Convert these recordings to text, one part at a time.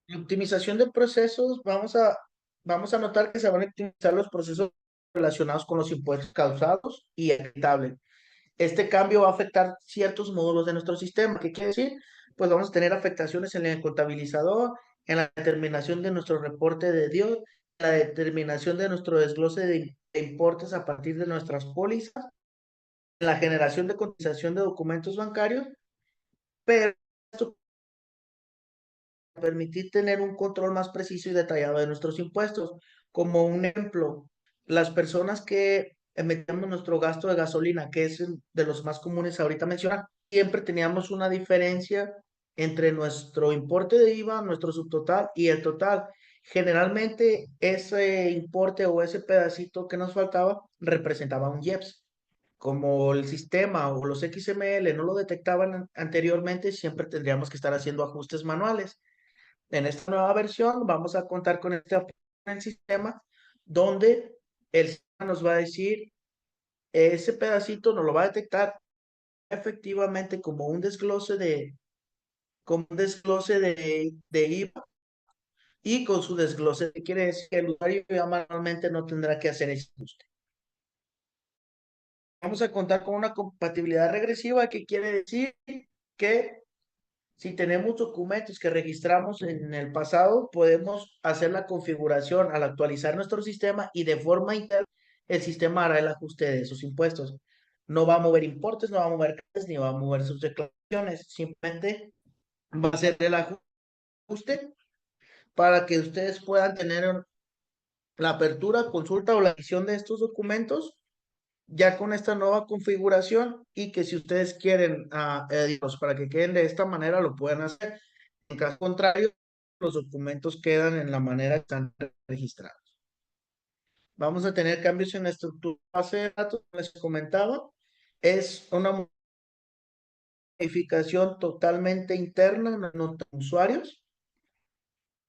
En optimización de procesos, vamos a notar que se van a optimizar los procesos relacionados con los impuestos causados y evitables. Este cambio va a afectar ciertos módulos de nuestro sistema. ¿Qué quiere decir? Pues vamos a tener afectaciones en el contabilizador, en la determinación de nuestro reporte de Dios, la determinación de nuestro desglose de importes a partir de nuestras pólizas, en la generación de cotización de documentos bancarios, pero esto permitir tener un control más preciso y detallado de nuestros impuestos. Como un ejemplo, las personas que metemos nuestro gasto de gasolina, que es de los más comunes ahorita mencionar, siempre teníamos una diferencia entre nuestro importe de IVA, nuestro subtotal y el total. Generalmente ese importe o ese pedacito que nos faltaba representaba un IEPS. Como el sistema o los XML no lo detectaban anteriormente, siempre tendríamos que estar haciendo ajustes manuales. En esta nueva versión vamos a contar con este apoyo en el sistema donde el sistema nos va a decir, ese pedacito nos lo va a detectar efectivamente como un desglose de IVA y con su desglose quiere decir que el usuario ya manualmente no tendrá que hacer ese ajuste. Vamos a contar con una compatibilidad regresiva que quiere decir que si tenemos documentos que registramos en el pasado, podemos hacer la configuración al actualizar nuestro sistema y de forma interna el sistema hará el ajuste de esos impuestos. No va a mover importes, no va a mover cargas, ni va a mover sus declaraciones. Simplemente va a hacer el ajuste para que ustedes puedan tener la apertura, consulta o la visión de estos documentos ya con esta nueva configuración y que si ustedes quieren digamos, para que queden de esta manera lo pueden hacer. En caso contrario, los documentos quedan en la manera que están registrados. Vamos a tener cambios en la estructura base de datos, como les comentaba. Es una modificación totalmente interna, no de usuarios.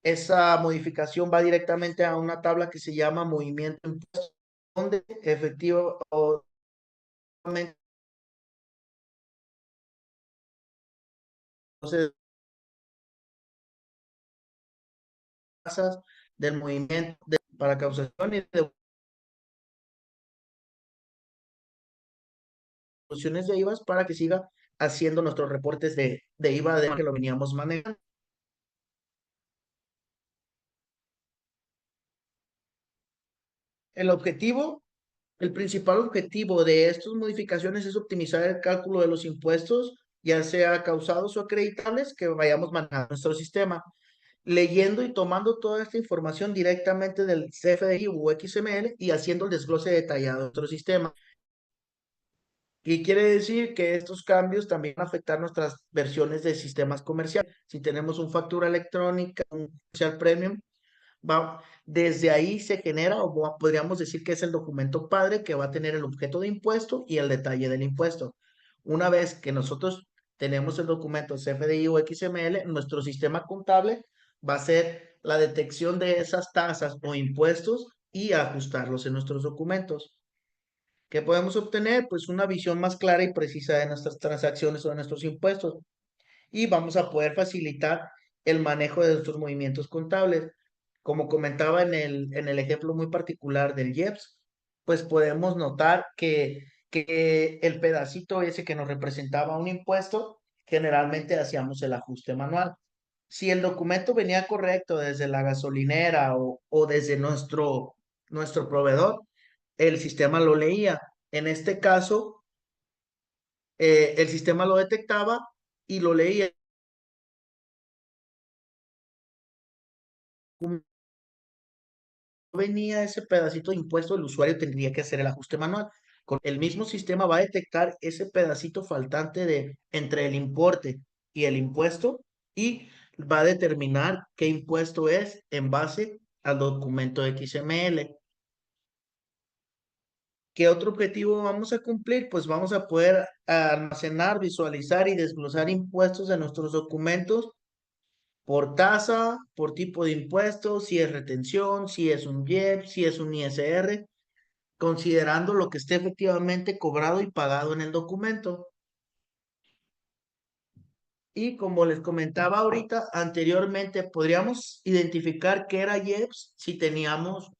Esa modificación va directamente a una tabla que se llama movimiento impuesto, donde efectivo o tasas del movimiento para causación y devoluciones de IVA para que siga haciendo nuestros reportes de IVA de que lo veníamos manejando. El objetivo, el principal objetivo de estas modificaciones es optimizar el cálculo de los impuestos, ya sea causados o acreditables, que vayamos manejando en nuestro sistema. Leyendo y tomando toda esta información directamente del CFDI u XML y haciendo el desglose detallado de nuestro sistema. Y quiere decir que estos cambios también van a afectar nuestras versiones de sistemas comerciales. Si tenemos un factura electrónica, un comercial premium, desde ahí se genera, o podríamos decir que es el documento padre que va a tener el objeto de impuesto y el detalle del impuesto. Una vez que nosotros tenemos el documento CFDI o XML, nuestro sistema contable va a hacer la detección de esas tasas o impuestos y ajustarlos en nuestros documentos. ¿Qué podemos obtener? Pues una visión más clara y precisa de nuestras transacciones o de nuestros impuestos. Y vamos a poder facilitar el manejo de nuestros movimientos contables. Como comentaba en el ejemplo muy particular del IEPS, pues podemos notar que el pedacito ese que nos representaba un impuesto, generalmente hacíamos el ajuste manual. Si el documento venía correcto desde la gasolinera o desde nuestro proveedor, el sistema lo leía. En este caso, el sistema lo detectaba y lo leía. Como venía ese pedacito de impuesto, el usuario tendría que hacer el ajuste manual. El mismo sistema va a detectar ese pedacito faltante de entre el importe y el impuesto y va a determinar qué impuesto es en base al documento XML. ¿Qué otro objetivo vamos a cumplir? Pues vamos a poder almacenar, visualizar y desglosar impuestos en nuestros documentos por tasa, por tipo de impuesto, si es retención, si es un IEP, si es un ISR, considerando lo que esté efectivamente cobrado y pagado en el documento. Y como les comentaba ahorita anteriormente, podríamos identificar qué era IEPS si teníamos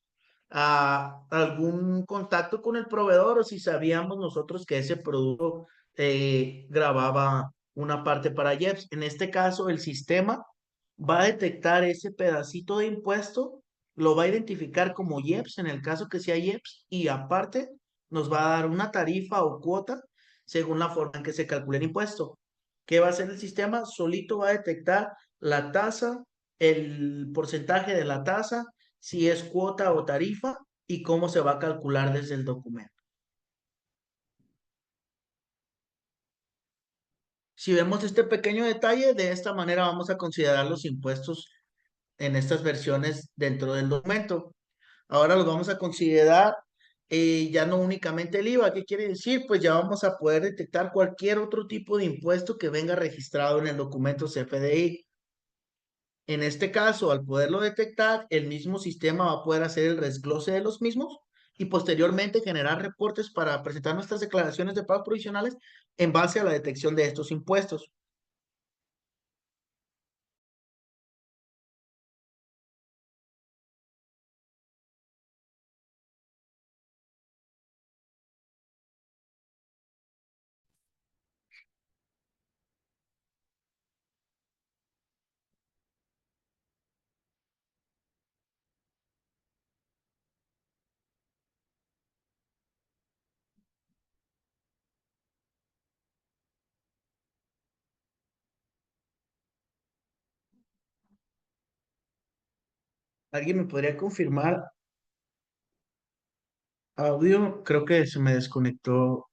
algún contacto con el proveedor o si sabíamos nosotros que ese producto grababa una parte para IEPS. En este caso, el sistema va a detectar ese pedacito de impuesto, lo va a identificar como IEPS en el caso que sea IEPS y aparte nos va a dar una tarifa o cuota según la forma en que se calcule el impuesto. ¿Qué va a hacer el sistema? Solito va a detectar la tasa, el porcentaje de la tasa, si es cuota o tarifa y cómo se va a calcular desde el documento. Si vemos este pequeño detalle, de esta manera vamos a considerar los impuestos en estas versiones dentro del documento. Ahora los vamos a considerar ya no únicamente el IVA. ¿Qué quiere decir? Pues ya vamos a poder detectar cualquier otro tipo de impuesto que venga registrado en el documento CFDI. En este caso, al poderlo detectar, el mismo sistema va a poder hacer el desglose de los mismos y posteriormente generar reportes para presentar nuestras declaraciones de pagos provisionales en base a la detección de estos impuestos. ¿Alguien me podría confirmar audio? Creo que se me desconectó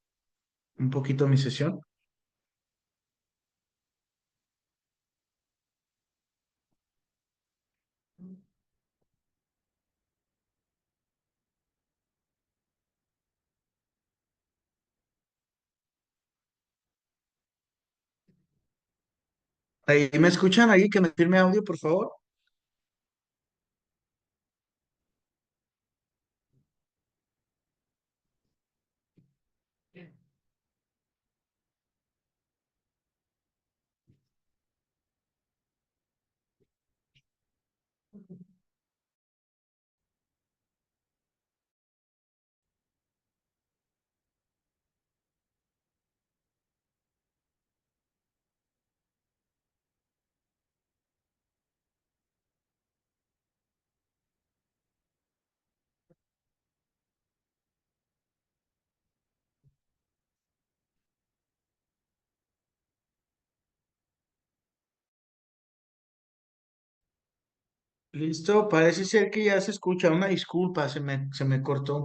un poquito mi sesión. ¿Ahí me escuchan? ¿Alguien que me firme audio, por favor? Listo, parece ser que ya se escucha. Una disculpa, se me cortó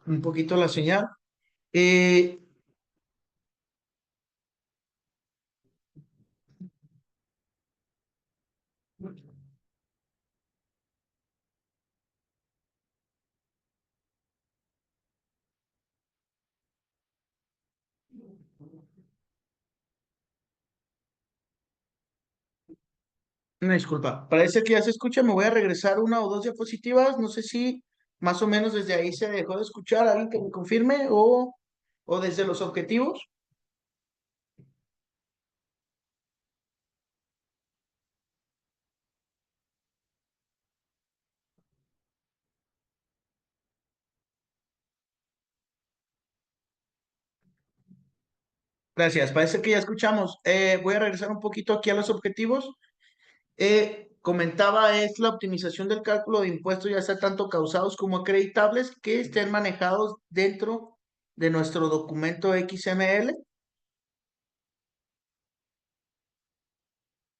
un poquito la señal. Eh, una disculpa, parece que ya se escucha. Me voy a regresar una o dos diapositivas. No sé si más o menos desde ahí se dejó de escuchar. ¿Alguien que me confirme o desde los objetivos? Gracias, parece que ya escuchamos. Voy a regresar un poquito aquí a los objetivos. Comentaba es la optimización del cálculo de impuestos, ya sea tanto causados como acreditables, que estén manejados dentro de nuestro documento XML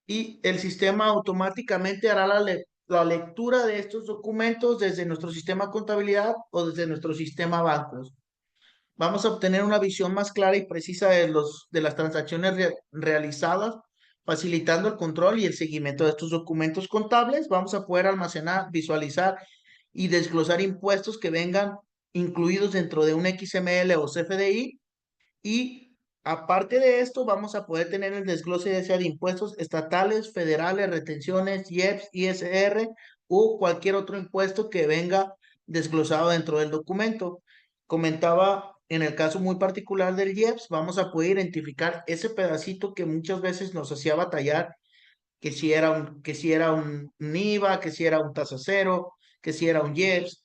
y el sistema automáticamente hará la lectura de estos documentos desde nuestro sistema contabilidad o desde nuestro sistema bancos. Vamos a obtener una visión más clara y precisa de las transacciones realizadas, facilitando el control y el seguimiento de estos documentos contables. Vamos a poder almacenar, visualizar y desglosar impuestos que vengan incluidos dentro de un XML o CFDI. Y aparte de esto, vamos a poder tener el desglose ya sea de impuestos estatales, federales, retenciones, IEPS, ISR o cualquier otro impuesto que venga desglosado dentro del documento. Comentaba en el caso muy particular del IEPS, vamos a poder identificar ese pedacito que muchas veces nos hacía batallar, que si era un IVA, que si era un tasa cero, que si era un IEPS.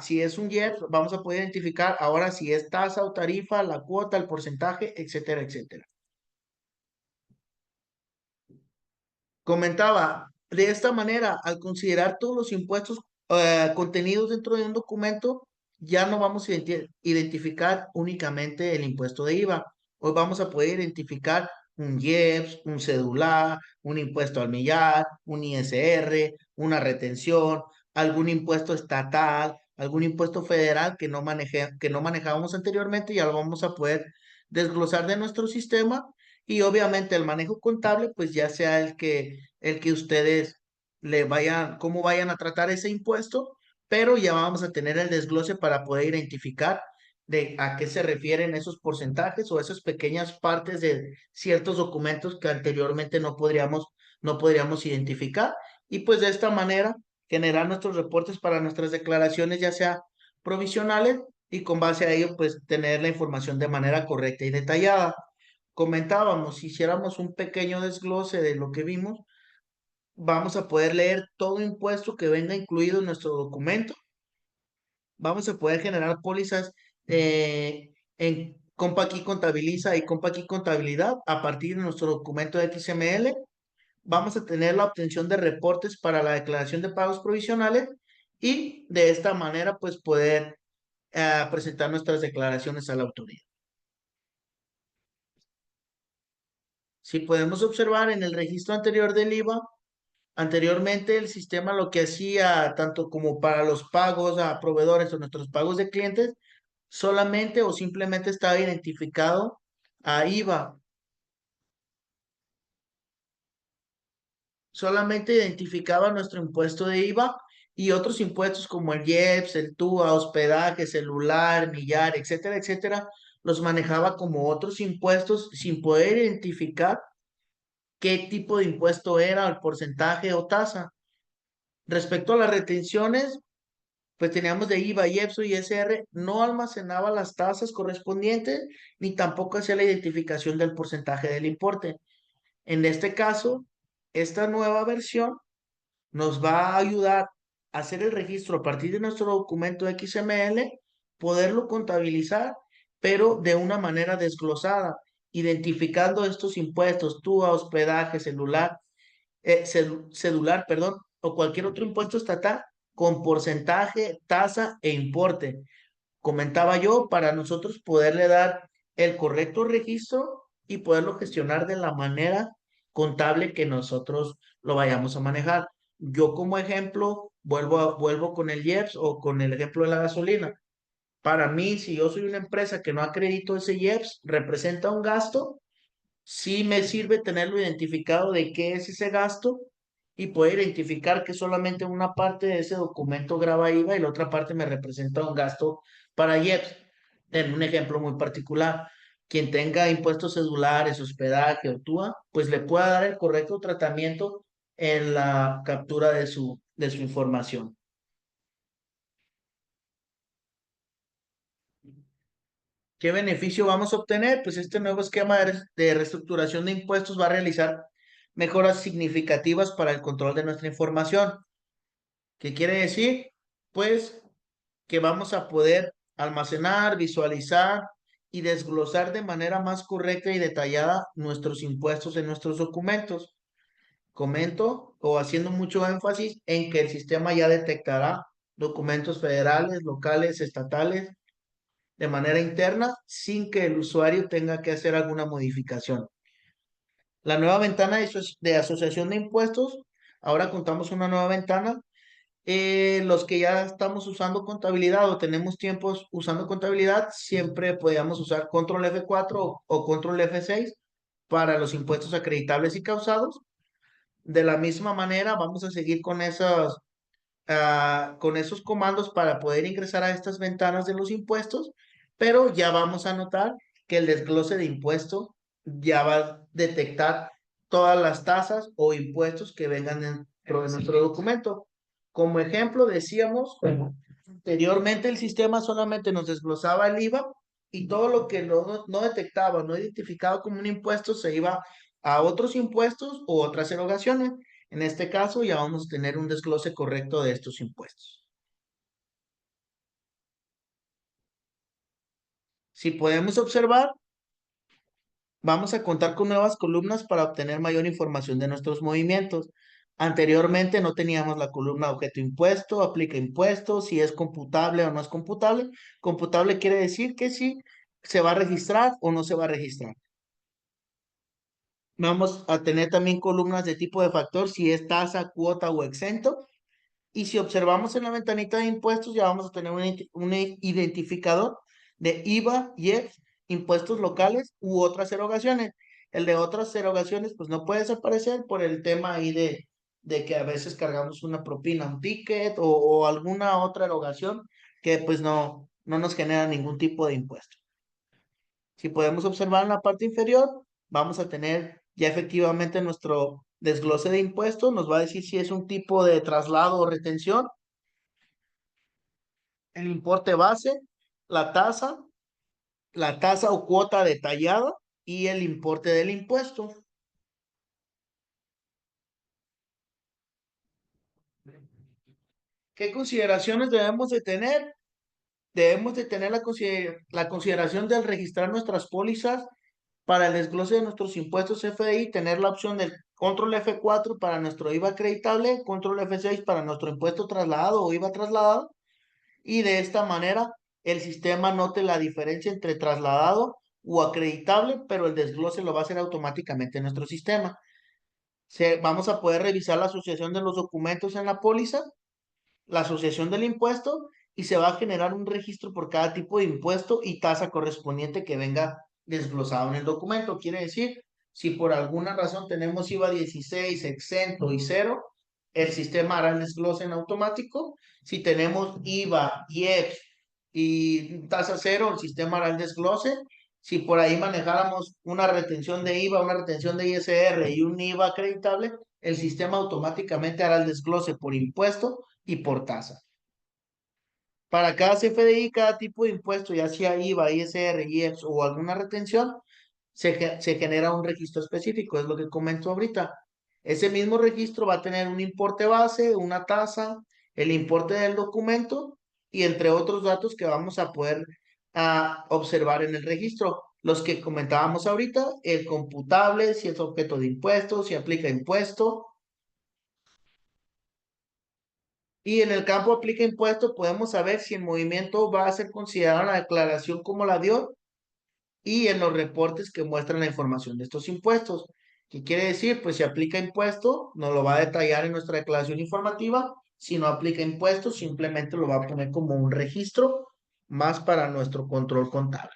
Si es un IEPS, vamos a poder identificar ahora si es tasa o tarifa, la cuota, el porcentaje, etcétera, etcétera. Comentaba, de esta manera, al considerar todos los impuestos contenidos dentro de un documento, ya no vamos a identificar únicamente el impuesto de IVA. Hoy vamos a poder identificar un IEPS, un cedular, un impuesto al millar, un ISR, una retención, algún impuesto estatal, algún impuesto federal que no manejábamos anteriormente, ya lo vamos a poder desglosar de nuestro sistema y obviamente el manejo contable, pues ya sea el que ustedes le vayan, cómo vayan a tratar ese impuesto, pero ya vamos a tener el desglose para poder identificar de a qué se refieren esos porcentajes o esas pequeñas partes de ciertos documentos que anteriormente no podríamos identificar. Y pues de esta manera generar nuestros reportes para nuestras declaraciones, ya sea provisionales, y con base a ello, pues tener la información de manera correcta y detallada. Comentábamos, si hiciéramos un pequeño desglose de lo que vimos, vamos a poder leer todo impuesto que venga incluido en nuestro documento. Vamos a poder generar pólizas en Compaqui Contabiliza y Compaqui Contabilidad a partir de nuestro documento de XML. Vamos a tener la obtención de reportes para la declaración de pagos provisionales y de esta manera pues poder presentar nuestras declaraciones a la autoridad. Si podemos observar en el registro anterior del IVA, anteriormente el sistema lo que hacía, tanto como para los pagos a proveedores o nuestros pagos de clientes, solamente o simplemente estaba identificado a IVA. Solamente identificaba nuestro impuesto de IVA y otros impuestos como el IEPS, el TUA, hospedaje, celular, millar, etcétera, etcétera, los manejaba como otros impuestos sin poder identificar qué tipo de impuesto era, el porcentaje o tasa. Respecto a las retenciones, pues teníamos de IVA, IEPS y ISR, no almacenaba las tasas correspondientes ni tampoco hacía la identificación del porcentaje del importe. En este caso, esta nueva versión nos va a ayudar a hacer el registro a partir de nuestro documento XML, poderlo contabilizar, pero de una manera desglosada, identificando estos impuestos, TUA, hospedaje, celular, perdón, o cualquier otro impuesto estatal con porcentaje, tasa e importe. Comentaba yo, para nosotros poderle dar el correcto registro y poderlo gestionar de la manera contable que nosotros lo vayamos a manejar. Yo como ejemplo, vuelvo con el IEPS o con el ejemplo de la gasolina. Para mí, si yo soy una empresa que no acredito ese IEPS, representa un gasto. Sí me sirve tenerlo identificado de qué es ese gasto y poder identificar que solamente una parte de ese documento graba IVA y la otra parte me representa un gasto para IEPS. En un ejemplo muy particular, quien tenga impuestos cedulares, hospedaje o TUA, pues le pueda dar el correcto tratamiento en la captura de su información. ¿Qué beneficio vamos a obtener? Pues este nuevo esquema de reestructuración de impuestos va a realizar mejoras significativas para el control de nuestra información. ¿Qué quiere decir? Pues que vamos a poder almacenar, visualizar y desglosar de manera más correcta y detallada nuestros impuestos en nuestros documentos. Comento o haciendo mucho énfasis en que el sistema ya detectará documentos federales, locales, estatales de manera interna sin que el usuario tenga que hacer alguna modificación. La nueva ventana de asociación de impuestos, ahora contamos una nueva ventana. Los que ya estamos usando contabilidad o tenemos tiempos usando contabilidad, siempre podíamos usar control F4 o control F6 para los impuestos acreditables y causados. De la misma manera, vamos a seguir con esos comandos para poder ingresar a estas ventanas de los impuestos, pero ya vamos a notar que el desglose de impuesto ya va a detectar todas las tasas o impuestos que vengan dentro de nuestro documento. Como ejemplo, decíamos, anteriormente el sistema solamente nos desglosaba el IVA y todo lo que no detectaba, no identificado como un impuesto se iba a otros impuestos o otras erogaciones. En este caso ya vamos a tener un desglose correcto de estos impuestos. Si podemos observar, vamos a contar con nuevas columnas para obtener mayor información de nuestros movimientos. Anteriormente no teníamos la columna objeto impuesto, aplica impuesto, si es computable o no es computable. Computable quiere decir que si se va a registrar o no se va a registrar. Vamos a tener también columnas de tipo de factor, si es tasa, cuota o exento. Y si observamos en la ventanita de impuestos, ya vamos a tener un identificador de IVA, IEPS, impuestos locales u otras erogaciones. El de otras erogaciones, pues no puede desaparecer por el tema ahí de que a veces cargamos una propina, un ticket o alguna otra erogación que pues no nos genera ningún tipo de impuesto. Si podemos observar en la parte inferior, vamos a tener ya efectivamente nuestro desglose de impuestos. Nos va a decir si es un tipo de traslado o retención, el importe base, la tasa o cuota detallada y el importe del impuesto. ¿Qué consideraciones debemos de tener? Debemos de tener la consideración del registrar nuestras pólizas para el desglose de nuestros impuestos FDI, tener la opción del control F4 para nuestro IVA acreditable, control F6 para nuestro impuesto trasladado o IVA trasladado, y de esta manera el sistema note la diferencia entre trasladado o acreditable, pero el desglose lo va a hacer automáticamente en nuestro sistema. Vamos a poder revisar la asociación de los documentos en la póliza, la asociación del impuesto, y se va a generar un registro por cada tipo de impuesto y tasa correspondiente que venga desglosado en el documento. Quiere decir, si por alguna razón tenemos IVA 16, exento y cero, el sistema hará el desglose en automático. Si tenemos IVA, IEPS y tasa cero, el sistema hará el desglose. Si por ahí manejáramos una retención de IVA, una retención de ISR y un IVA acreditable, el sistema automáticamente hará el desglose por impuesto y por tasa. Para cada CFDI, cada tipo de impuesto, ya sea IVA, ISR, IEPS o alguna retención, se genera un registro específico, es lo que comento ahorita. Ese mismo registro va a tener un importe base, una tasa, el importe del documento y entre otros datos que vamos a poder observar en el registro. Los que comentábamos ahorita, el computable, si es objeto de impuesto, si aplica impuesto. Y en el campo aplica impuesto, podemos saber si el movimiento va a ser considerado la declaración como la dio y en los reportes que muestran la información de estos impuestos. ¿Qué quiere decir? Pues si aplica impuesto, nos lo va a detallar en nuestra declaración informativa. Si no aplica impuesto, simplemente lo va a poner como un registro más para nuestro control contable.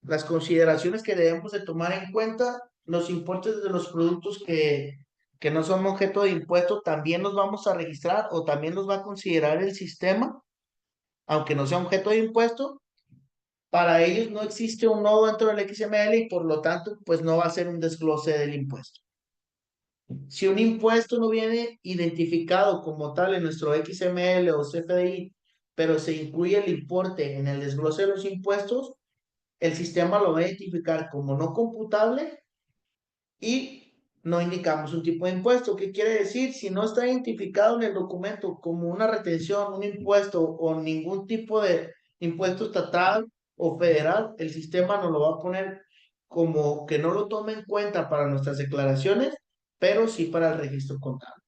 Las consideraciones que debemos de tomar en cuenta, los importes de los productos que no son objeto de impuesto, también los vamos a registrar o también los va a considerar el sistema, aunque no sea objeto de impuesto. Para ellos no existe un nodo dentro del XML y por lo tanto, pues no va a ser un desglose del impuesto. Si un impuesto no viene identificado como tal en nuestro XML o CFDI, pero se incluye el importe en el desglose de los impuestos, el sistema lo va a identificar como no computable y no indicamos un tipo de impuesto. ¿Qué quiere decir? Si no está identificado en el documento como una retención, un impuesto o ningún tipo de impuesto estatal o federal, el sistema nos lo va a poner como que no lo tome en cuenta para nuestras declaraciones, pero sí para el registro contable.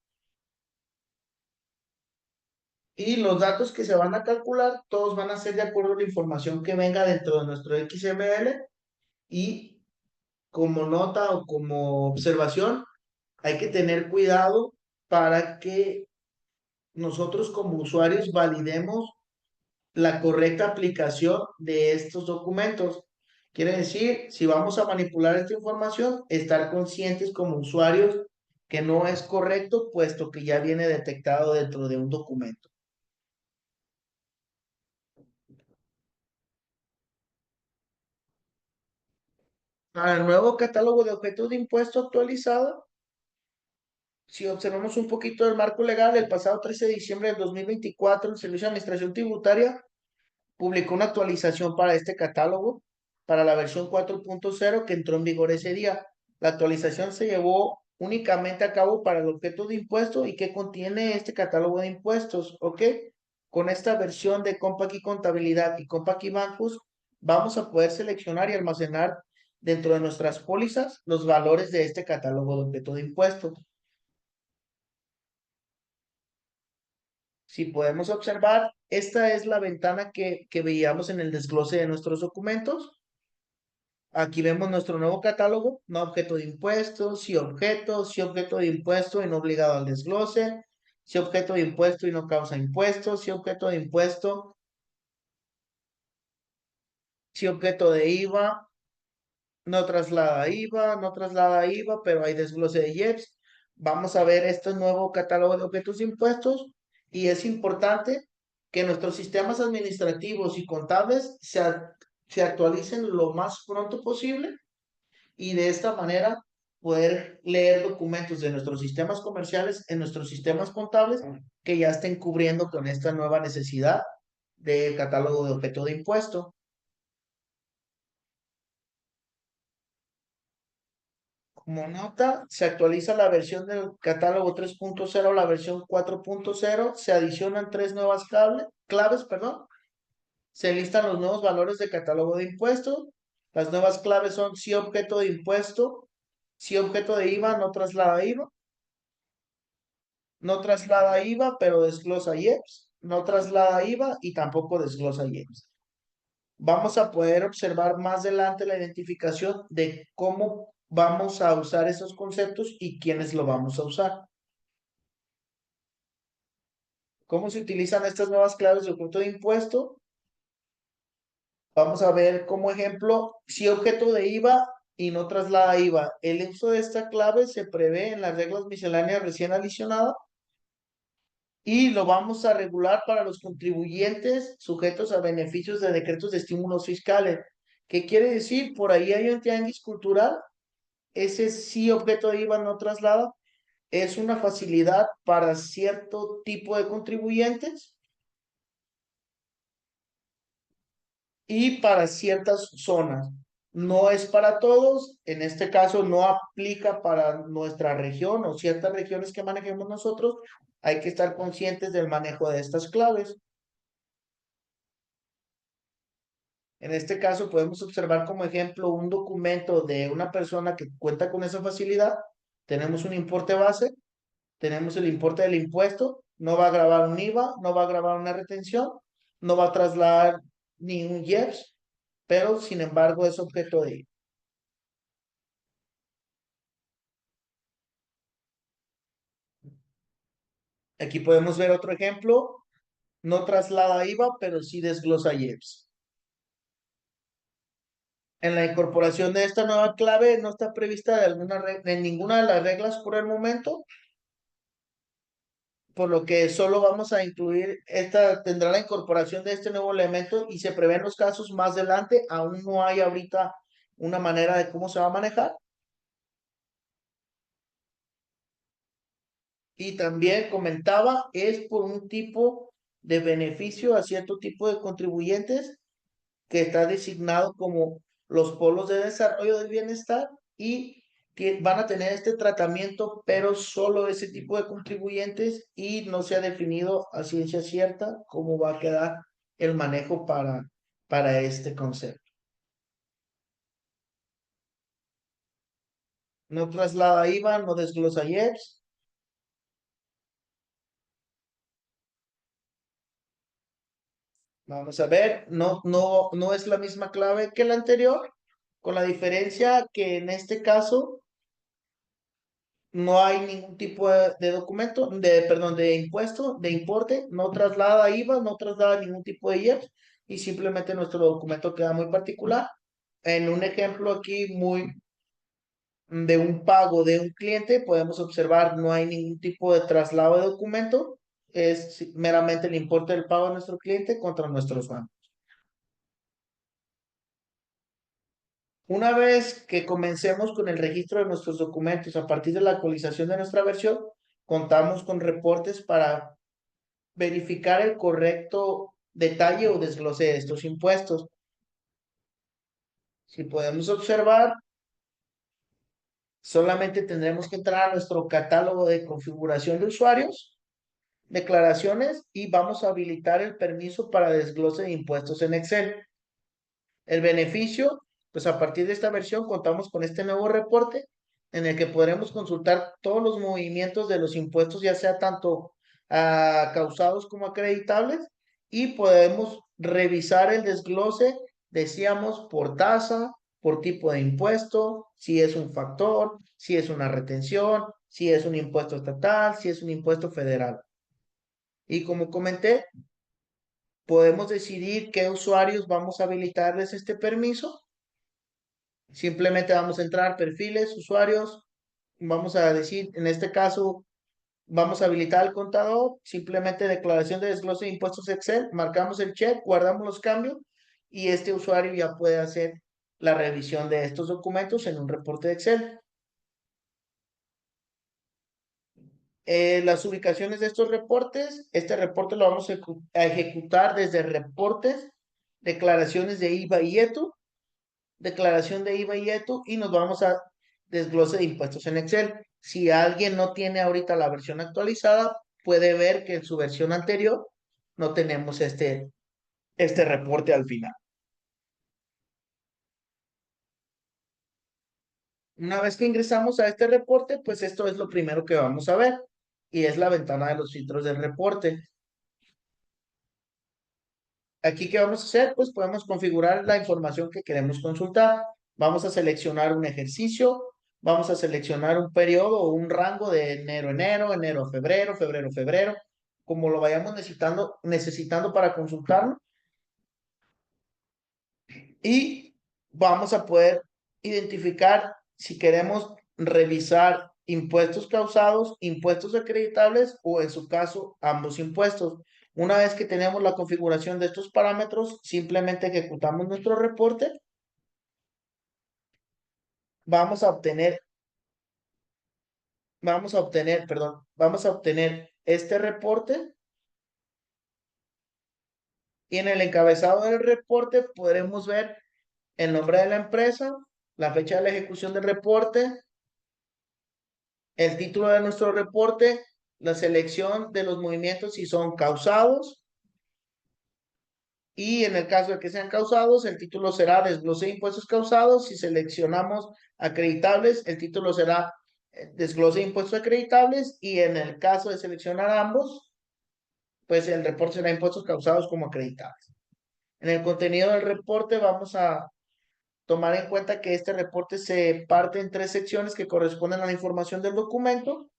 Y los datos que se van a calcular, todos van a ser de acuerdo a la información que venga dentro de nuestro XML y como nota o como observación, hay que tener cuidado para que nosotros como usuarios validemos la correcta aplicación de estos documentos. Quiere decir, si vamos a manipular esta información, estar conscientes como usuarios que no es correcto, puesto que ya viene detectado dentro de un documento. Para el nuevo catálogo de objetos de impuesto actualizado, Si observamos un poquito del marco legal, el pasado 13 de diciembre del 2024, el Servicio de Administración Tributaria publicó una actualización para este catálogo, para la versión 4.0 que entró en vigor ese día. La actualización se llevó únicamente a cabo para el objeto de impuesto y que contiene este catálogo de impuestos, ¿ok? Con esta versión de Compact y Contabilidad y Compact y Bancos, vamos a poder seleccionar y almacenar dentro de nuestras pólizas los valores de este catálogo de objeto de impuestos. Si podemos observar, esta es la ventana que veíamos en el desglose de nuestros documentos. Aquí vemos nuestro nuevo catálogo, no objeto de impuestos, sí objeto de impuesto y no obligado al desglose, sí objeto de impuesto y no causa impuestos, sí objeto de impuesto, sí objeto de IVA, no traslada IVA, no traslada IVA, pero hay desglose de IEPS. Vamos a ver este nuevo catálogo de objetos de impuestos y es importante que nuestros sistemas administrativos y contables se actualicen lo más pronto posible y de esta manera poder leer documentos de nuestros sistemas comerciales en nuestros sistemas contables que ya estén cubriendo con esta nueva necesidad del catálogo de objeto de impuesto. Como nota, se actualiza la versión del catálogo 3.0 a la versión 4.0, se adicionan tres nuevas claves, perdón. Se listan los nuevos valores de catálogo de impuestos. Las nuevas claves son si objeto de impuesto, si objeto de IVA, no traslada IVA, no traslada IVA, pero desglosa IEPS, no traslada IVA y tampoco desglosa IEPS. Vamos a poder observar más adelante la identificación de cómo vamos a usar esos conceptos y quiénes lo vamos a usar. ¿Cómo se utilizan estas nuevas claves de objeto de impuesto? Vamos a ver como ejemplo, si objeto de IVA y no traslada IVA. El uso de esta clave se prevé en las reglas misceláneas recién adicionadas y lo vamos a regular para los contribuyentes sujetos a beneficios de decretos de estímulos fiscales. ¿Qué quiere decir? Por ahí hay un tianguis cultural, ese sí objeto de IVA no traslada, es una facilidad para cierto tipo de contribuyentes y para ciertas zonas. No es para todos, en este caso no aplica para nuestra región o ciertas regiones que manejemos nosotros. Hay que estar conscientes del manejo de estas claves. En este caso podemos observar como ejemplo un documento de una persona que cuenta con esa facilidad. Tenemos un importe base, tenemos el importe del impuesto, no va a grabar un IVA, no va a grabar una retención, no va a trasladar ni un IEPS, pero sin embargo es objeto de IVA. Aquí podemos ver otro ejemplo, no traslada IVA, pero sí desglosa IEPS. En la incorporación de esta nueva clave no está prevista de ninguna de las reglas por el momento, por lo que solo vamos a incluir tendrá la incorporación de este nuevo elemento y se prevén los casos más adelante, aún no hay ahorita una manera de cómo se va a manejar. Y también comentaba, es por un tipo de beneficio a cierto tipo de contribuyentes que está designado como los polos de desarrollo del bienestar y que van a tener este tratamiento, pero solo ese tipo de contribuyentes y no se ha definido a ciencia cierta cómo va a quedar el manejo para este concepto. No traslada IVA, no desglosa IEPS. Vamos a ver, no es la misma clave que la anterior, con la diferencia que en este caso no hay ningún tipo de documento, perdón, de impuesto, de importe, no traslada IVA, no traslada ningún tipo de IEPS y simplemente nuestro documento queda muy particular. En un ejemplo aquí muy de un pago de un cliente, podemos observar no hay ningún tipo de traslado de documento, es meramente el importe del pago de nuestro cliente contra nuestros bancos. Una vez que comencemos con el registro de nuestros documentos a partir de la actualización de nuestra versión, contamos con reportes para verificar el correcto detalle o desglose de estos impuestos. Si podemos observar, solamente tendremos que entrar a nuestro catálogo de configuración de usuarios, declaraciones, y vamos a habilitar el permiso para desglose de impuestos en Excel. El beneficio, pues a partir de esta versión contamos con este nuevo reporte en el que podremos consultar todos los movimientos de los impuestos, ya sea tanto causados como acreditables, y podemos revisar el desglose, decíamos, por tasa, por tipo de impuesto, si es un factor, si es una retención, si es un impuesto estatal, si es un impuesto federal. Y como comenté, podemos decidir qué usuarios vamos a habilitarles este permiso. Simplemente vamos a entrar perfiles, usuarios, vamos a decir, en este caso, vamos a habilitar el contador, simplemente declaración de desglose de impuestos Excel, marcamos el check, guardamos los cambios y este usuario ya puede hacer la revisión de estos documentos en un reporte de Excel. Las ubicaciones de estos reportes, este reporte lo vamos a ejecutar desde reportes, declaraciones de IVA y ETU, declaración de IVA y ETU, y nos vamos a desglose de impuestos en Excel. Si alguien no tiene ahorita la versión actualizada, puede ver que en su versión anterior no tenemos este reporte al final. Una vez que ingresamos a este reporte, pues esto es lo primero que vamos a ver y es la ventana de los filtros del reporte. Aquí, ¿qué vamos a hacer? Pues podemos configurar la información que queremos consultar. Vamos a seleccionar un ejercicio, vamos a seleccionar un periodo o un rango de enero, enero, enero, febrero, febrero, febrero, como lo vayamos necesitando para consultarlo. Y vamos a poder identificar si queremos revisar impuestos causados, impuestos acreditables o en su caso ambos impuestos. Una vez que tenemos la configuración de estos parámetros, simplemente ejecutamos nuestro reporte. Vamos a obtener, vamos a obtener este reporte y en el encabezado del reporte podremos ver el nombre de la empresa, la fecha de la ejecución del reporte, el título de nuestro reporte, la selección de los movimientos si son causados, y en el caso de que sean causados, el título será desglose de impuestos causados. Si seleccionamos acreditables, el título será desglose de impuestos acreditables, y en el caso de seleccionar ambos, pues el reporte será impuestos causados como acreditables. En el contenido del reporte vamos a tomar en cuenta que este reporte se parte en tres secciones que corresponden a la información del documento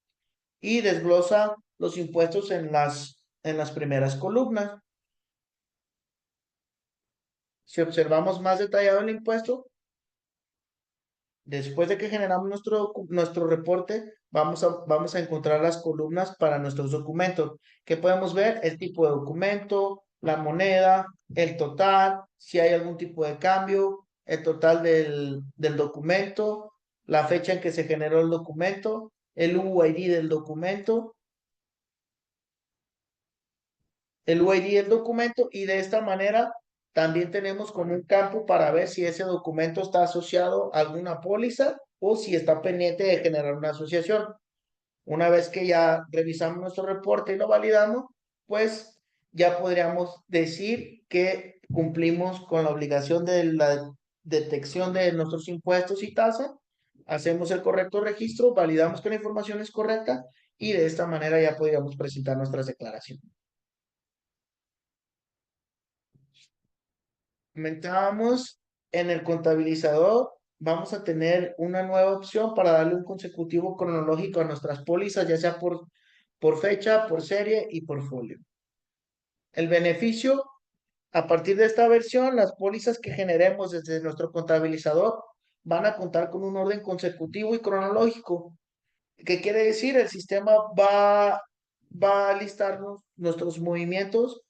y desglosa los impuestos en las primeras columnas. Si observamos más detallado el impuesto, después de que generamos nuestro reporte, vamos a encontrar las columnas para nuestros documentos, que podemos ver el tipo de documento, la moneda, el total, si hay algún tipo de cambio, el total del documento, la fecha en que se generó el documento, el UID del documento, el UID del documento, y de esta manera también tenemos como un campo para ver si ese documento está asociado a alguna póliza o si está pendiente de generar una asociación. Una vez que ya revisamos nuestro reporte y lo validamos, pues ya podríamos decir que cumplimos con la obligación de la detección de nuestros impuestos y tasas, hacemos el correcto registro, validamos que la información es correcta y de esta manera ya podríamos presentar nuestras declaraciones. Comentábamos en el contabilizador, vamos a tener una nueva opción para darle un consecutivo cronológico a nuestras pólizas, ya sea por fecha, por serie y por folio. El beneficio, a partir de esta versión, las pólizas que generemos desde nuestro contabilizador van a contar con un orden consecutivo y cronológico. ¿Qué quiere decir? El sistema va a listar nuestros movimientos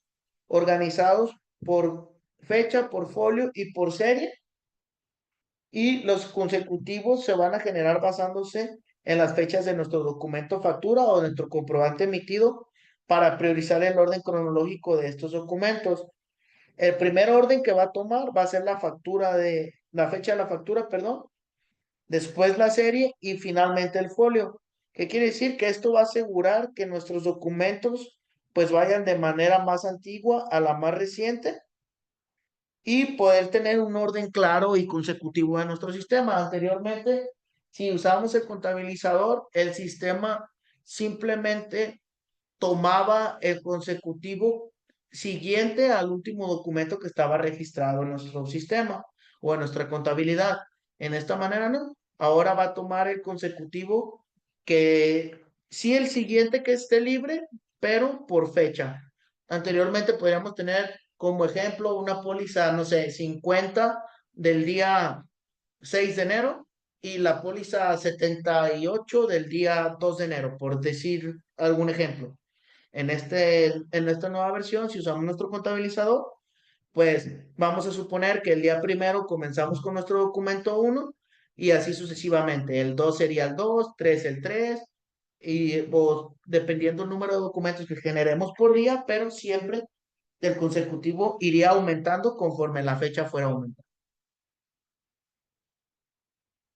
organizados por fecha, por folio y por serie, y los consecutivos se van a generar basándose en las fechas de nuestro documento factura o de nuestro comprobante emitido para priorizar el orden cronológico de estos documentos. El primer orden que va a tomar va a ser la fecha de la factura, perdón, después la serie y finalmente el folio. ¿Qué quiere decir? Que esto va a asegurar que nuestros documentos pues vayan de manera más antigua a la más reciente y poder tener un orden claro y consecutivo de nuestro sistema. Anteriormente, si usábamos el contabilizador, el sistema simplemente tomaba el consecutivo siguiente al último documento que estaba registrado en nuestro sistema o en nuestra contabilidad. En esta manera no. Ahora va a tomar el consecutivo que sí el siguiente que esté libre, pero por fecha. Anteriormente podríamos tener como ejemplo una póliza, no sé, 50 del día 6 de enero y la póliza 78 del día 2 de enero, por decir algún ejemplo. En esta nueva versión, si usamos nuestro contabilizador, pues vamos a suponer que el día primero comenzamos con nuestro documento uno y así sucesivamente. El 2 sería el 2, 3 el 3 y pues, dependiendo del número de documentos que generemos por día, pero siempre el consecutivo iría aumentando conforme la fecha fuera aumentando.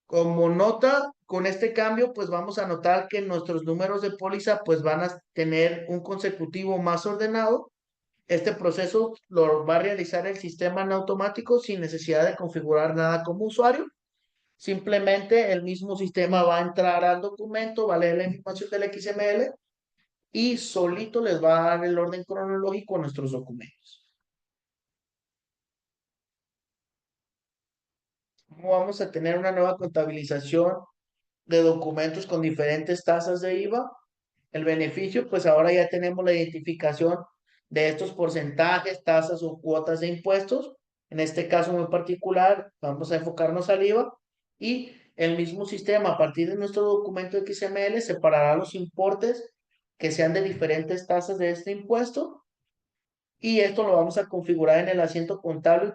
Como nota, con este cambio, pues vamos a notar que nuestros números de póliza pues van a tener un consecutivo más ordenado. Este proceso lo va a realizar el sistema en automático sin necesidad de configurar nada como usuario. Simplemente el mismo sistema va a entrar al documento, va a leer la información del XML y solito les va a dar el orden cronológico a nuestros documentos. ¿Cómo vamos a tener una nueva contabilización de documentos con diferentes tasas de IVA? El beneficio, pues ahora ya tenemos la identificación de estos porcentajes, tasas o cuotas de impuestos. En este caso muy particular, vamos a enfocarnos al IVA y el mismo sistema a partir de nuestro documento XML separará los importes que sean de diferentes tasas de este impuesto y esto lo vamos a configurar en el asiento contable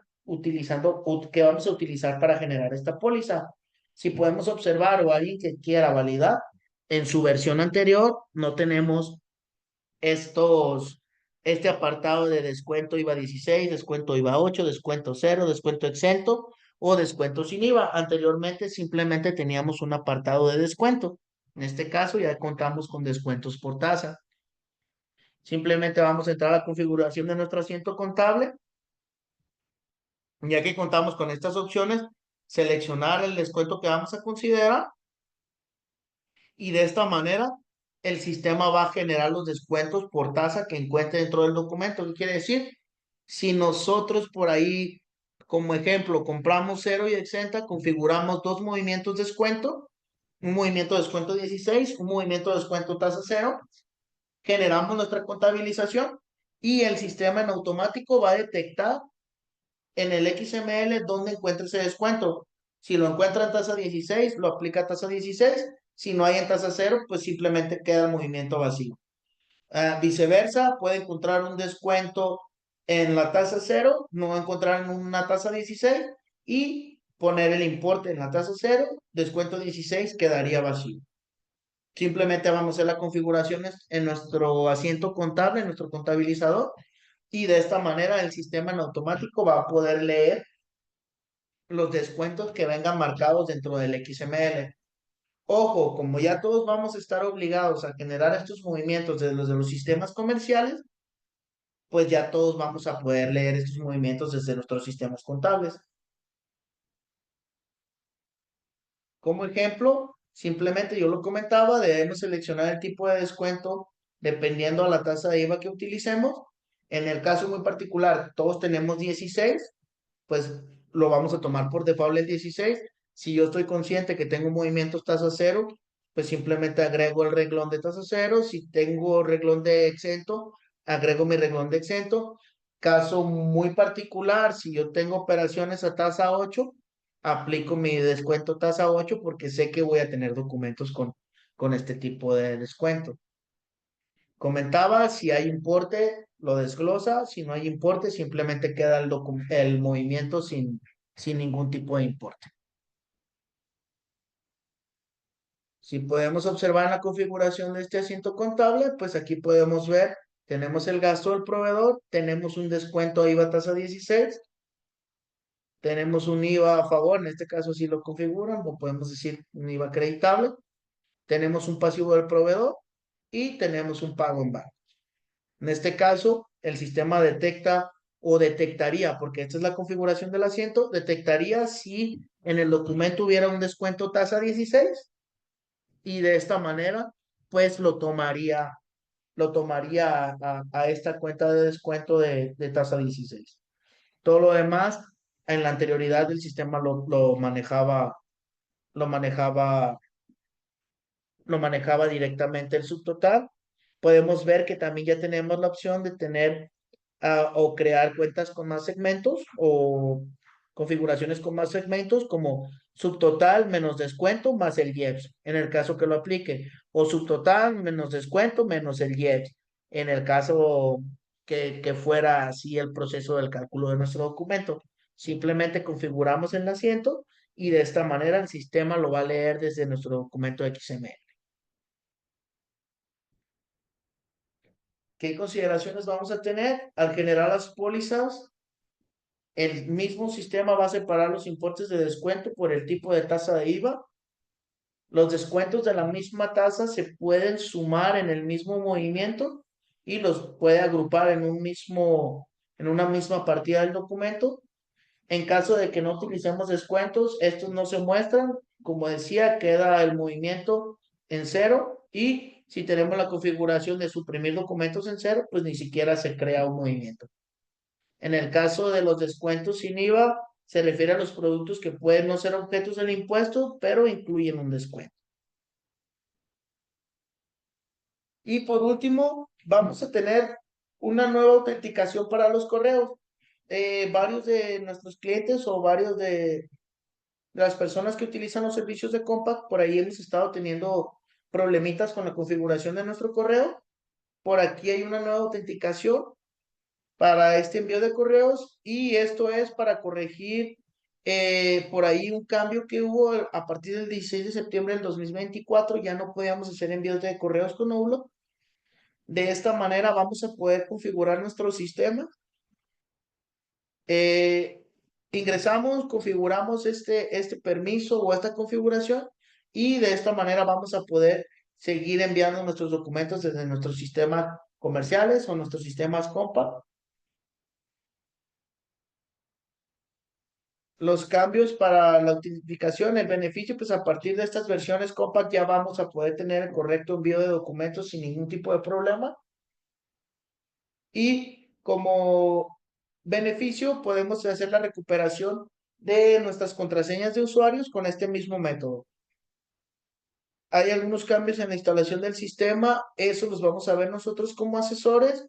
que vamos a utilizar para generar esta póliza. Si podemos observar o alguien que quiera validar, en su versión anterior no tenemos estos, este apartado de descuento IVA 16, descuento IVA 8, descuento cero, descuento exento o descuento sin IVA. Anteriormente simplemente teníamos un apartado de descuento. En este caso ya contamos con descuentos por tasa. Simplemente vamos a entrar a la configuración de nuestro asiento contable. Ya que contamos con estas opciones, seleccionar el descuento que vamos a considerar y de esta manera el sistema va a generar los descuentos por tasa que encuentre dentro del documento. ¿Qué quiere decir? Si nosotros por ahí, como ejemplo, compramos cero y exenta, configuramos dos movimientos de descuento, un movimiento de descuento 16, un movimiento de descuento tasa cero, generamos nuestra contabilización y el sistema en automático va a detectar en el XML dónde encuentra ese descuento. Si lo encuentra en tasa 16, lo aplica a tasa 16. Si no hay en tasa cero, pues simplemente queda el movimiento vacío. Viceversa, puede encontrar un descuento en la tasa cero, no va a encontrar en una tasa 16 y poner el importe en la tasa cero, descuento 16 quedaría vacío. Simplemente vamos a hacer las configuraciones en nuestro asiento contable, en nuestro contabilizador, y de esta manera el sistema en automático va a poder leer los descuentos que vengan marcados dentro del XML. Ojo, como ya todos vamos a estar obligados a generar estos movimientos desde los sistemas comerciales, pues ya todos vamos a poder leer estos movimientos desde nuestros sistemas contables. Como ejemplo, simplemente yo lo comentaba, debemos seleccionar el tipo de descuento dependiendo a la tasa de IVA que utilicemos. En el caso muy particular, todos tenemos 16, pues lo vamos a tomar por default el 16. Si yo estoy consciente que tengo movimientos tasa cero, pues simplemente agrego el reglón de tasa cero. Si tengo reglón de exento, agrego mi reglón de exento. Caso muy particular, si yo tengo operaciones a tasa 8, aplico mi descuento tasa 8 porque sé que voy a tener documentos con este tipo de descuento. Comentaba, si hay importe, lo desglosa, si no hay importe, simplemente queda el movimiento sin ningún tipo de importe. Si podemos observar la configuración de este asiento contable, pues aquí podemos ver, tenemos el gasto del proveedor, tenemos un descuento IVA tasa 16, tenemos un IVA a favor, en este caso si lo configuran, o podemos decir un IVA acreditable, tenemos un pasivo del proveedor y tenemos un pago en banco. En este caso, el sistema detecta o detectaría, porque esta es la configuración del asiento, detectaría si en el documento hubiera un descuento tasa 16 y de esta manera, pues lo tomaría a esta cuenta de descuento de tasa 16. Todo lo demás, en la anterioridad del sistema lo manejaba, lo manejaba directamente el subtotal. Podemos ver que también ya tenemos la opción de tener o crear cuentas con más segmentos o configuraciones con más segmentos como subtotal menos descuento más el IEPS en el caso que lo aplique o subtotal menos descuento menos el IEPS en el caso que fuera así el proceso del cálculo de nuestro documento. Simplemente configuramos el asiento y de esta manera el sistema lo va a leer desde nuestro documento XML. ¿Qué consideraciones vamos a tener? Al generar las pólizas, el mismo sistema va a separar los importes de descuento por el tipo de tasa de IVA. Los descuentos de la misma tasa se pueden sumar en el mismo movimiento y los puede agrupar en una misma partida del documento. En caso de que no utilicemos descuentos, estos no se muestran. Como decía, queda el movimiento en cero y si tenemos la configuración de suprimir documentos en cero, pues ni siquiera se crea un movimiento. En el caso de los descuentos sin IVA, se refiere a los productos que pueden no ser objetos del impuesto, pero incluyen un descuento. Y por último, vamos a tener una nueva autenticación para los correos. Varios de nuestros clientes o varios de las personas que utilizan los servicios de Compact, por ahí hemos estado teniendo problemitas con la configuración de nuestro correo. Por aquí hay una nueva autenticación para este envío de correos y esto es para corregir por ahí un cambio que hubo a partir del 16 de septiembre del 2024. Ya no podíamos hacer envíos de correos con óvulo. De esta manera vamos a poder configurar nuestro sistema. Eh, Ingresamos, configuramos este permiso o esta configuración y de esta manera vamos a poder seguir enviando nuestros documentos desde nuestros sistemas comerciales o nuestros sistemas Compact. Los cambios para la autentificación, el beneficio, pues a partir de estas versiones Compact ya vamos a poder tener el correcto envío de documentos sin ningún tipo de problema. Y como beneficio podemos hacer la recuperación de nuestras contraseñas de usuarios con este mismo método. Hay algunos cambios en la instalación del sistema, eso los vamos a ver nosotros como asesores.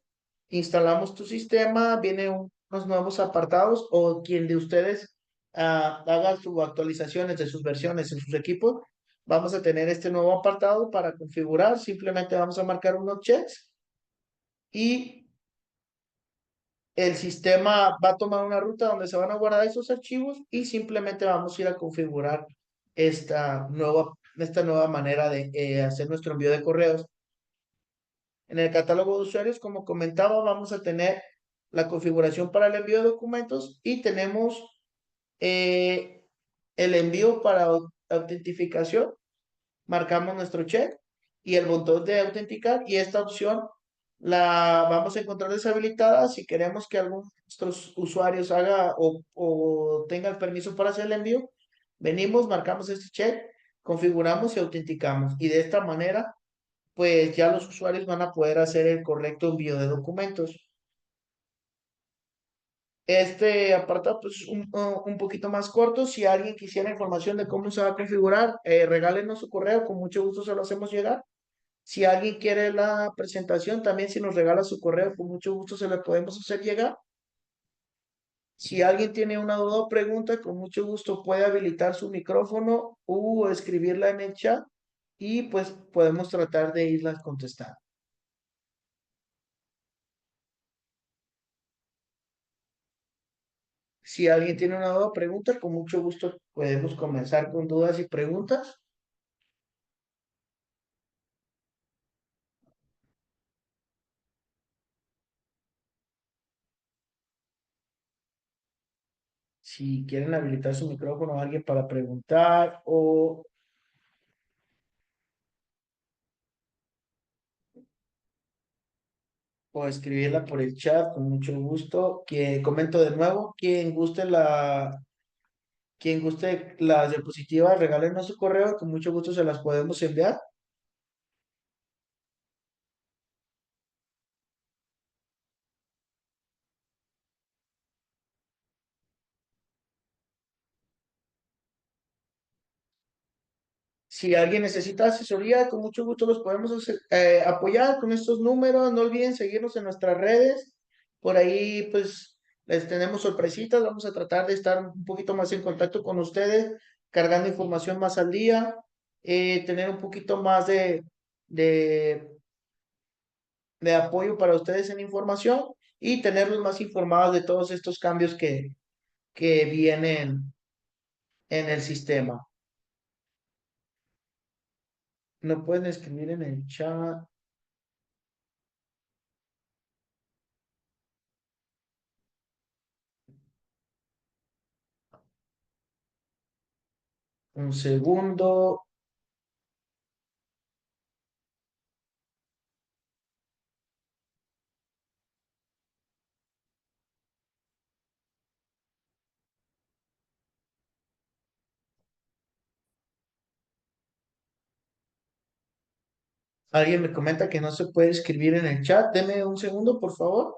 Instalamos tu sistema, vienen unos nuevos apartados o quien de ustedes haga sus actualizaciones de sus versiones en sus equipos. Vamos a tener este nuevo apartado para configurar, simplemente vamos a marcar unos checks y el sistema va a tomar una ruta donde se van a guardar esos archivos y simplemente vamos a ir a configurar esta nueva manera de hacer nuestro envío de correos. En el catálogo de usuarios, como comentaba, vamos a tener la configuración para el envío de documentos y tenemos eh, el envío para autentificación. Marcamos nuestro check y el botón de autenticar y esta opción la vamos a encontrar deshabilitada si queremos que alguno de nuestros usuarios haga o tenga el permiso para hacer el envío. Venimos, marcamos este check, configuramos y autenticamos y de esta manera pues ya los usuarios van a poder hacer el correcto envío de documentos. Este apartado pues un poquito más corto. Si alguien quisiera información de cómo se va a configurar, regálenos su correo, con mucho gusto se lo hacemos llegar. Si alguien quiere la presentación, también si nos regala su correo, con mucho gusto se la podemos hacer llegar. Si alguien tiene una duda o pregunta, con mucho gusto puede habilitar su micrófono o escribirla en el chat y pues podemos tratar de irlas contestando. Si alguien tiene una duda o pregunta, con mucho gusto podemos comenzar con dudas y preguntas. Si quieren habilitar su micrófono a alguien para preguntar o escribirla por el chat, con mucho gusto. Que comento de nuevo, quien guste las diapositivas, regálenos su correo, con mucho gusto se las podemos enviar. Si alguien necesita asesoría, con mucho gusto los podemos apoyar con estos números. No olviden seguirnos en nuestras redes. Por ahí, pues, les tenemos sorpresitas. Vamos a tratar de estar un poquito más en contacto con ustedes, cargando información más al día, tener un poquito más de, de apoyo para ustedes en información y tenerlos más informados de todos estos cambios que vienen en el sistema. No pueden escribir en el chat. Un segundo. Alguien me comenta que no se puede escribir en el chat. Deme un segundo, por favor.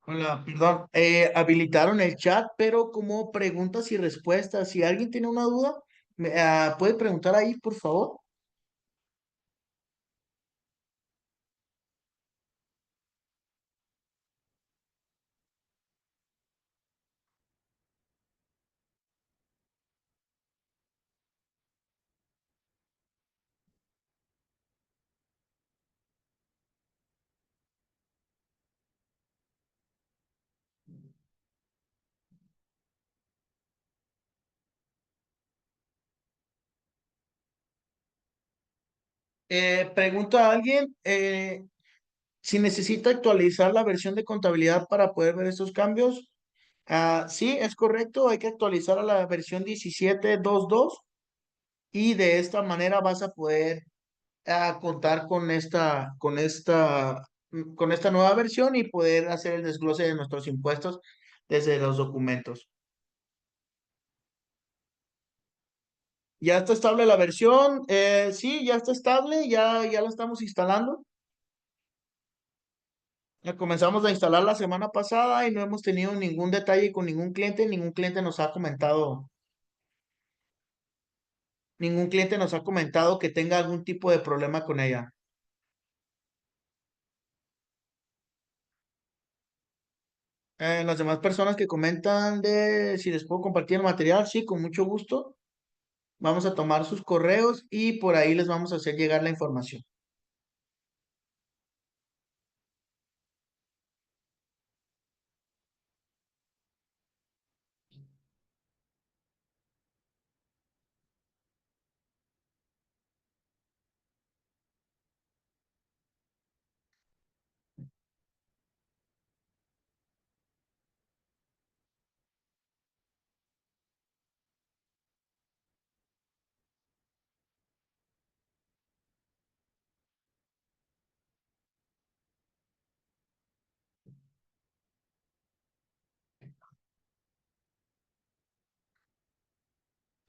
Hola, perdón. Habilitaron el chat, pero como preguntas y respuestas. Si alguien tiene una duda, puede preguntar ahí, por favor. Pregunta a alguien si necesita actualizar la versión de contabilidad para poder ver estos cambios. Sí, es correcto. Hay que actualizar a la versión 17.2.2 y de esta manera vas a poder contar con esta nueva versión y poder hacer el desglose de nuestros impuestos desde los documentos. ¿Ya está estable la versión? Sí, ya está estable, ya la estamos instalando. La comenzamos a instalar la semana pasada y no hemos tenido ningún detalle con ningún cliente nos ha comentado que tenga algún tipo de problema con ella. Las demás personas que comentan de si les puedo compartir el material, sí, con mucho gusto. Vamos a tomar sus correos y por ahí les vamos a hacer llegar la información.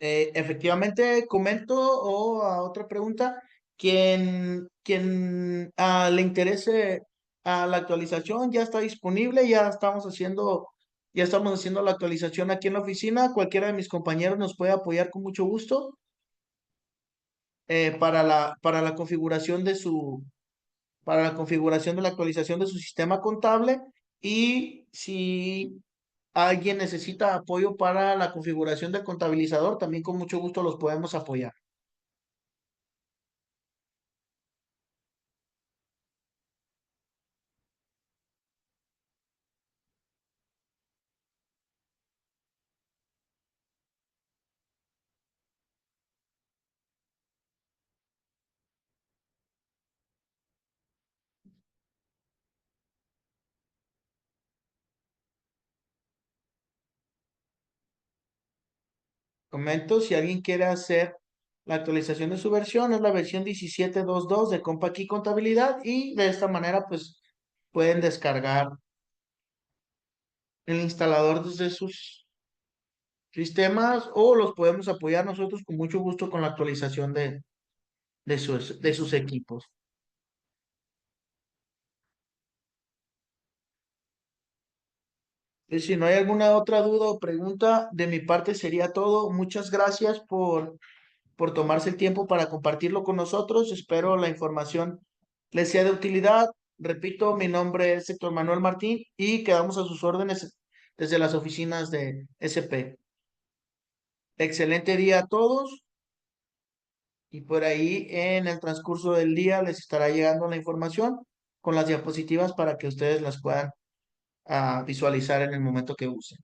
Efectivamente, comento o a otra pregunta, quien le interese a la actualización ya está disponible, ya estamos haciendo la actualización aquí en la oficina. Cualquiera de mis compañeros nos puede apoyar con mucho gusto para la configuración para la configuración de la actualización de su sistema contable. Y si alguien necesita apoyo para la configuración del contabilizador, también con mucho gusto los podemos apoyar. Comento, si alguien quiere hacer la actualización de su versión, es la versión 17.2.2 de Compa Key Contabilidad, y de esta manera pues pueden descargar el instalador desde sus sistemas, o los podemos apoyar nosotros con mucho gusto con la actualización de sus equipos. Y si no hay alguna otra duda o pregunta, de mi parte sería todo. Muchas gracias por tomarse el tiempo para compartirlo con nosotros. Espero la información les sea de utilidad. Repito, mi nombre es Héctor Manuel Martín y quedamos a sus órdenes desde las oficinas de SP. Excelente día a todos, y por ahí en el transcurso del día les estará llegando la información con las diapositivas para que ustedes las puedan visualizar en el momento que usen.